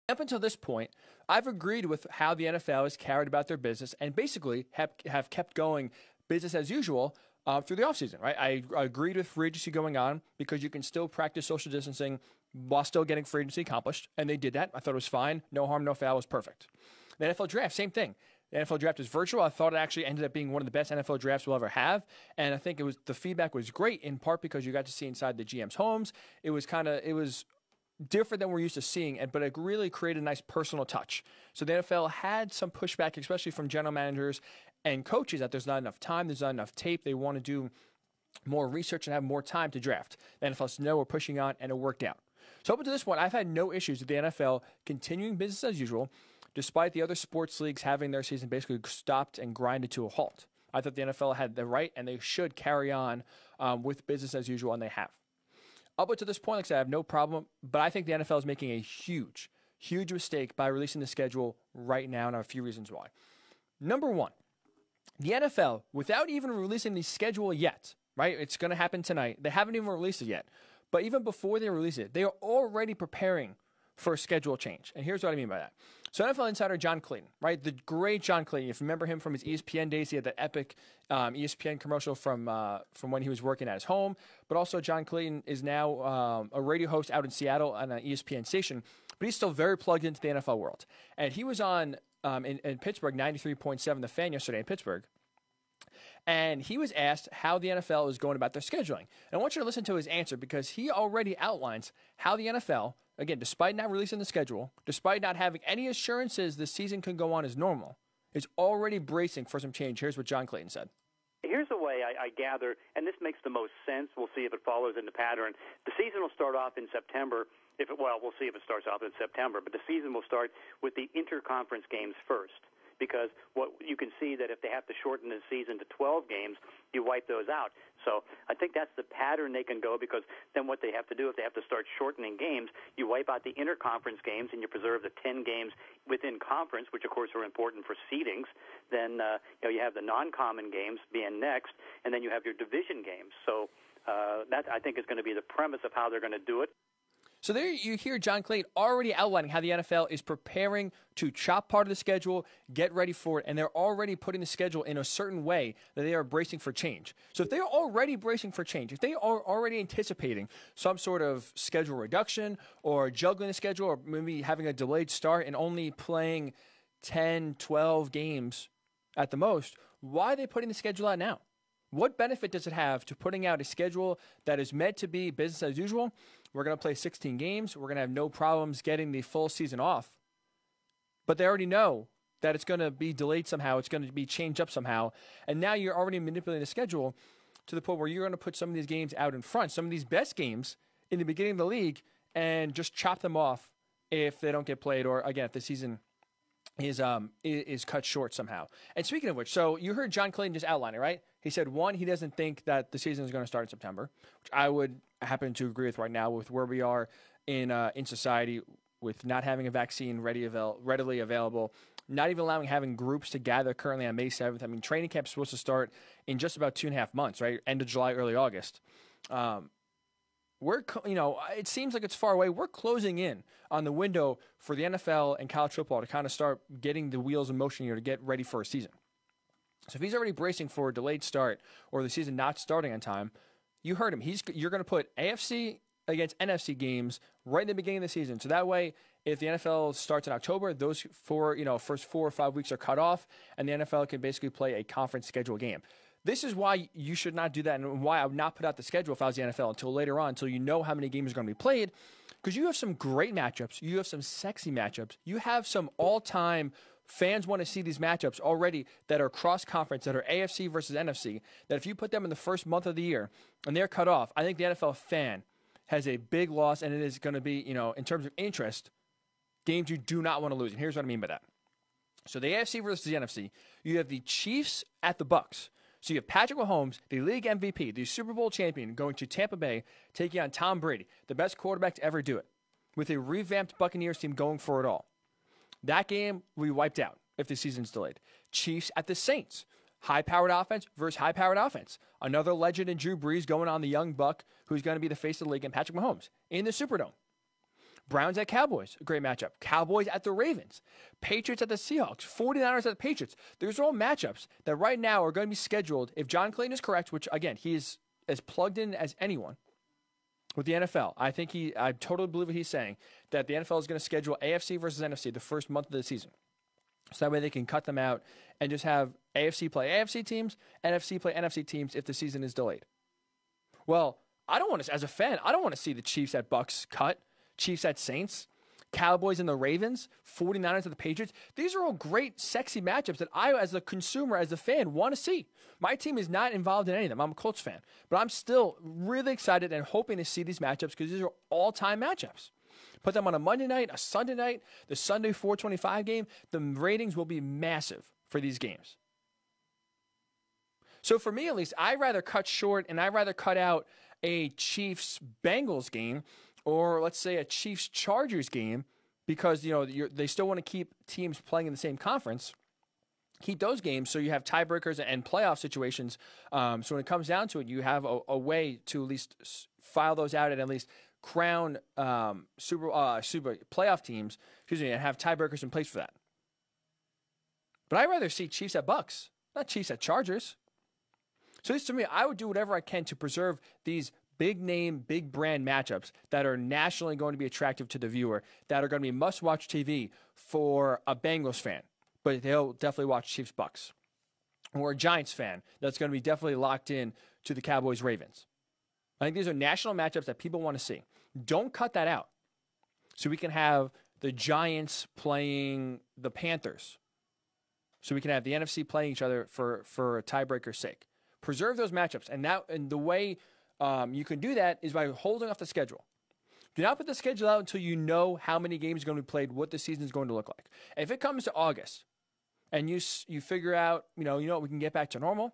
Up until this point, I've agreed with how the NFL has carried about their business and basically have kept going business as usual through the offseason, right? I agreed with free agency going on because you can still practice social distancing while still getting free agency accomplished, and they did that. I thought it was fine. No harm, no foul. It was perfect. The NFL draft, same thing. The NFL draft is virtual. I thought it actually ended up being one of the best NFL drafts we'll ever have, and I think the feedback was great in part because you got to see inside the GM's homes. It was different than we're used to seeing, but it really created a nice personal touch. So the NFL had some pushback, especially from general managers and coaches, that there's not enough time, there's not enough tape. They want to do more research and have more time to draft. The NFL said, no, we're pushing on, and it worked out. So up until this point, I've had no issues with the NFL continuing business as usual, despite the other sports leagues having their season basically stopped and grinded to a halt. I thought the NFL had the right, and they should carry on with business as usual, and they have. Up until this point, like I said, I have no problem, but I think the NFL is making a huge, huge mistake by releasing the schedule right now, and there are a few reasons why. Number one, the NFL, without even releasing the schedule yet, right? It's going to happen tonight. They haven't even released it yet. But even before they release it, they are already preparing for a schedule change. And here's what I mean by that. So NFL insider John Clayton, right? The great John Clayton. If you remember him from his ESPN days, he had that epic ESPN commercial from when he was working at his home. But also John Clayton is now a radio host out in Seattle on an ESPN station. But he's still very plugged into the NFL world. And he was on in Pittsburgh, 93.7 The Fan yesterday in Pittsburgh. And he was asked how the NFL is going about their scheduling. And I want you to listen to his answer because he already outlines how the NFL, again, despite not releasing the schedule, despite not having any assurances the season can go on as normal, is already bracing for some change. Here's what John Clayton said. Here's the way I gather, and this makes the most sense. We'll see if it follows in the pattern. The season will start off in September. We'll see if it starts off in September. But the season will start with the interconference games first. Because what you can see that if they have to shorten the season to 12 games, you wipe those out. So I think that's the pattern they can go, because then what they have to do, if they have to start shortening games, you wipe out the interconference games and you preserve the 10 games within conference, which of course are important for seedings. Then you have the non-common games being next, and then you have your division games. So that, I think, is going to be the premise of how they're going to do it. So there you hear John Clayton already outlining how the NFL is preparing to chop part of the schedule, get ready for it, and they're already putting the schedule in a certain way that they are bracing for change. So if they're already bracing for change, if they are already anticipating some sort of schedule reduction or juggling the schedule or maybe having a delayed start and only playing 10, 12 games at the most, why are they putting the schedule out now? What benefit does it have to putting out a schedule that is meant to be business as usual? We're going to play 16 games. We're going to have no problems getting the full season off. But they already know that it's going to be delayed somehow. It's going to be changed up somehow. And now you're already manipulating the schedule to the point where you're going to put some of these games out in front, some of these best games in the beginning of the league, and just chop them off if they don't get played, or, again, if the season is cut short somehow. And speaking of which, so you heard John Clayton just outline it, right? He said, one, he doesn't think that the season is going to start in September, which I would happen to agree with right now with where we are in society, with not having a vaccine readily available, not even having groups to gather currently on May 7th. I mean, training camp is supposed to start in just about 2.5 months, right? End of July, early August. It seems like it's far away. We're closing in on the window for the NFL and college football to kind of start getting the wheels in motion here to get ready for a season. So if he's already bracing for a delayed start or the season not starting on time, you heard him. You're going to put AFC against NFC games right in the beginning of the season. So that way, if the NFL starts in October, those first 4 or 5 weeks are cut off, and the NFL can basically play a conference schedule game. This is why you should not do that, and why I would not put out the schedule if I was the NFL until later on, until you know how many games are going to be played, because you have some great matchups. You have some sexy matchups. You have some all-time fans want to see these matchups already that are cross-conference, that are AFC versus NFC, that if you put them in the first month of the year and they're cut off, I think the NFL fan has a big loss, and it is going to be, in terms of interest, games you do not want to lose. And here's what I mean by that. So the AFC versus the NFC, you have the Chiefs at the Bucks. So you have Patrick Mahomes, the league MVP, the Super Bowl champion, going to Tampa Bay, taking on Tom Brady, the best quarterback to ever do it, with a revamped Buccaneers team going for it all. That game will be wiped out if the season's delayed. Chiefs at the Saints. High-powered offense versus high-powered offense. Another legend in Drew Brees going on the young buck who's going to be the face of the league, and Patrick Mahomes in the Superdome. Browns at Cowboys, a great matchup. Cowboys at the Ravens. Patriots at the Seahawks. 49ers at the Patriots. These are all matchups that right now are going to be scheduled. If John Clayton is correct, which, again, he is as plugged in as anyone with the NFL. I totally believe what he's saying, that the NFL is going to schedule AFC versus NFC the first month of the season. So that way they can cut them out and just have AFC play AFC teams, NFC play NFC teams if the season is delayed. Well, I don't want to, as a fan, I don't want to see the Chiefs at Bucks cut, Chiefs at Saints, Cowboys and the Ravens, 49ers and the Patriots. These are all great, sexy matchups that I, as a consumer, as a fan, want to see. My team is not involved in any of them. I'm a Colts fan. But I'm still really excited and hoping to see these matchups because these are all-time matchups. Put them on a Monday night, a Sunday night, the Sunday 425 game. The ratings will be massive for these games. So for me, at least, I'd rather cut short and I'd rather cut out a Chiefs-Bengals game or, let's say, a Chiefs-Chargers game because, they still want to keep teams playing in the same conference. Keep those games so you have tiebreakers and playoff situations. So when it comes down to it, you have a way to at least file those out and at least crown super playoff teams, and have tiebreakers in place for that. But I'd rather see Chiefs at Bucks, not Chiefs at Chargers. So at least to me, I would do whatever I can to preserve these big name, big brand matchups that are nationally going to be attractive to the viewer, that are going to be must-watch TV for a Bengals fan, but they'll definitely watch Chiefs Bucks. Or a Giants fan that's going to be definitely locked in to the Cowboys Ravens. I think these are national matchups that people want to see. Don't cut that out. So we can have the Giants playing the Panthers. So we can have the NFC playing each other for a tiebreaker's sake. Preserve those matchups. And the way you can do that is by holding off the schedule. Do not put the schedule out until you know how many games are going to be played, what the season is going to look like. If it comes to August and you figure out, we can get back to normal.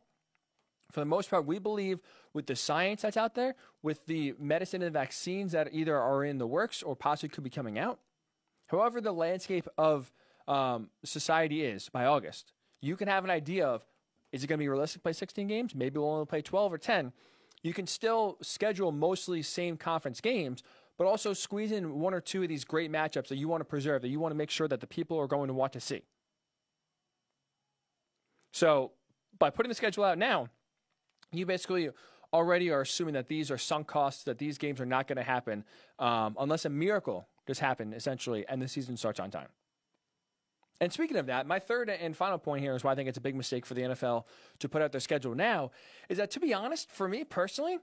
For the most part, we believe with the science that's out there, with the medicine and vaccines that either are in the works or possibly could be coming out, however the landscape of society is by August, you can have an idea of, is it going to be realistic to play 16 games? Maybe we'll only play 12 or 10. You can still schedule mostly same conference games, but also squeeze in one or two of these great matchups that you want to preserve, that you want to make sure that the people are going to want to see. So by putting the schedule out now, you basically already are assuming that these are sunk costs, that these games are not going to happen unless a miracle does happen, essentially, and the season starts on time. And speaking of that, my third and final point here is why I think it's a big mistake for the NFL to put out their schedule now, is that, to be honest, for me personally,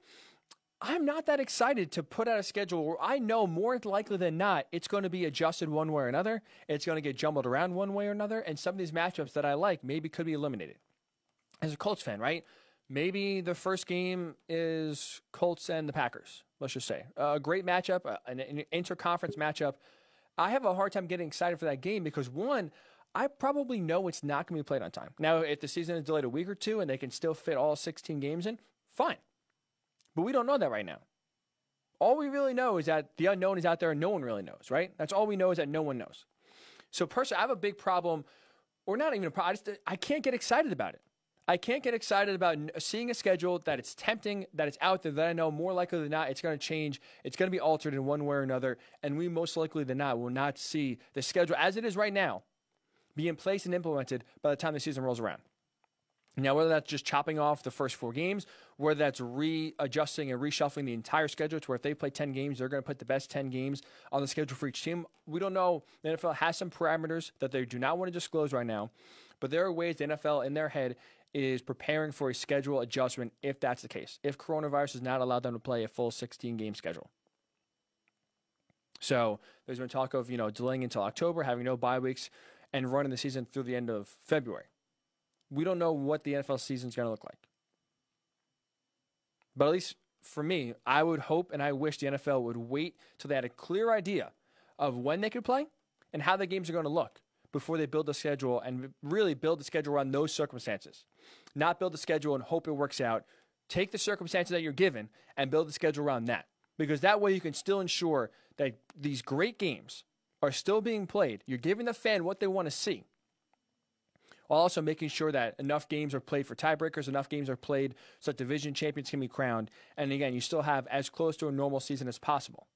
I'm not that excited to put out a schedule where I know more likely than not it's going to be adjusted one way or another, it's going to get jumbled around one way or another, and some of these matchups that I like maybe could be eliminated. As a Colts fan, right? Maybe the first game is Colts and the Packers, let's just say. A great matchup, an interconference matchup. I have a hard time getting excited for that game because, one, I probably know it's not going to be played on time. Now, if the season is delayed a week or two and they can still fit all 16 games in, fine. But we don't know that right now. All we really know is that the unknown is out there and no one really knows, right? That's all we know, is that no one knows. So personally, I have a big problem, or not even a problem, I can't get excited about it. I can't get excited about seeing a schedule that it's tempting, that it's out there, that I know more likely than not it's going to change, it's going to be altered in one way or another, and we most likely than not will not see the schedule as it is right now be in place and implemented by the time the season rolls around. Now, whether that's just chopping off the first 4 games, whether that's readjusting and reshuffling the entire schedule to where if they play 10 games, they're going to put the best 10 games on the schedule for each team, we don't know. The NFL has some parameters that they do not want to disclose right now, but there are ways the NFL in their head is preparing for a schedule adjustment if that's the case, if coronavirus has not allowed them to play a full 16-game schedule. So there's been talk of, delaying until October, having no bye weeks, and running the season through the end of February. We don't know what the NFL season is going to look like. But at least for me, I would hope and I wish the NFL would wait till they had a clear idea of when they could play and how the games are going to look before they build the schedule, and really build the schedule around those circumstances. Not build the schedule and hope it works out. Take the circumstances that you're given and build the schedule around that. Because that way you can still ensure that these great games are still being played. You're giving the fan what they want to see, while also making sure that enough games are played for tiebreakers, enough games are played so that division champions can be crowned. And again, you still have as close to a normal season as possible.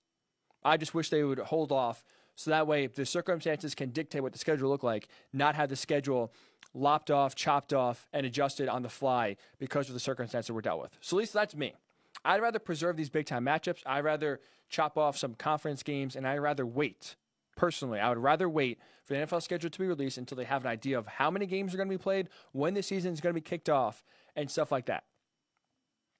I just wish they would hold off so that way the circumstances can dictate what the schedule look like, not have the schedule lopped off, chopped off, and adjusted on the fly because of the circumstances we're dealt with. So at least that's me. I'd rather preserve these big-time matchups. I'd rather chop off some conference games, and I'd rather wait. Personally, I would rather wait for the NFL schedule to be released until they have an idea of how many games are going to be played, when the season is going to be kicked off, and stuff like that.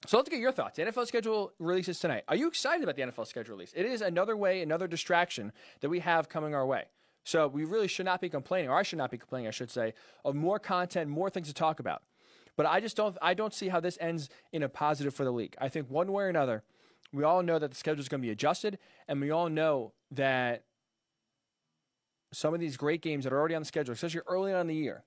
So let's get your thoughts. The NFL schedule releases tonight. Are you excited about the NFL schedule release? It is another way, another distraction that we have coming our way. So we really should not be complaining, or I should not be complaining, I should say, of more content, more things to talk about. But I don't see how this ends in a positive for the league. I think one way or another, we all know that the schedule is going to be adjusted, and we all know that some of these great games that are already on the schedule, especially early on in the year,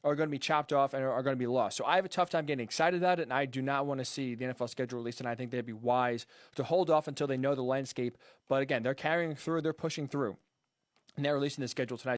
are going to be chopped off and are going to be lost. So I have a tough time getting excited about it, and I do not want to see the NFL schedule released, and I think they'd be wise to hold off until they know the landscape. But again, they're carrying through, they're pushing through, and they're releasing the schedule tonight.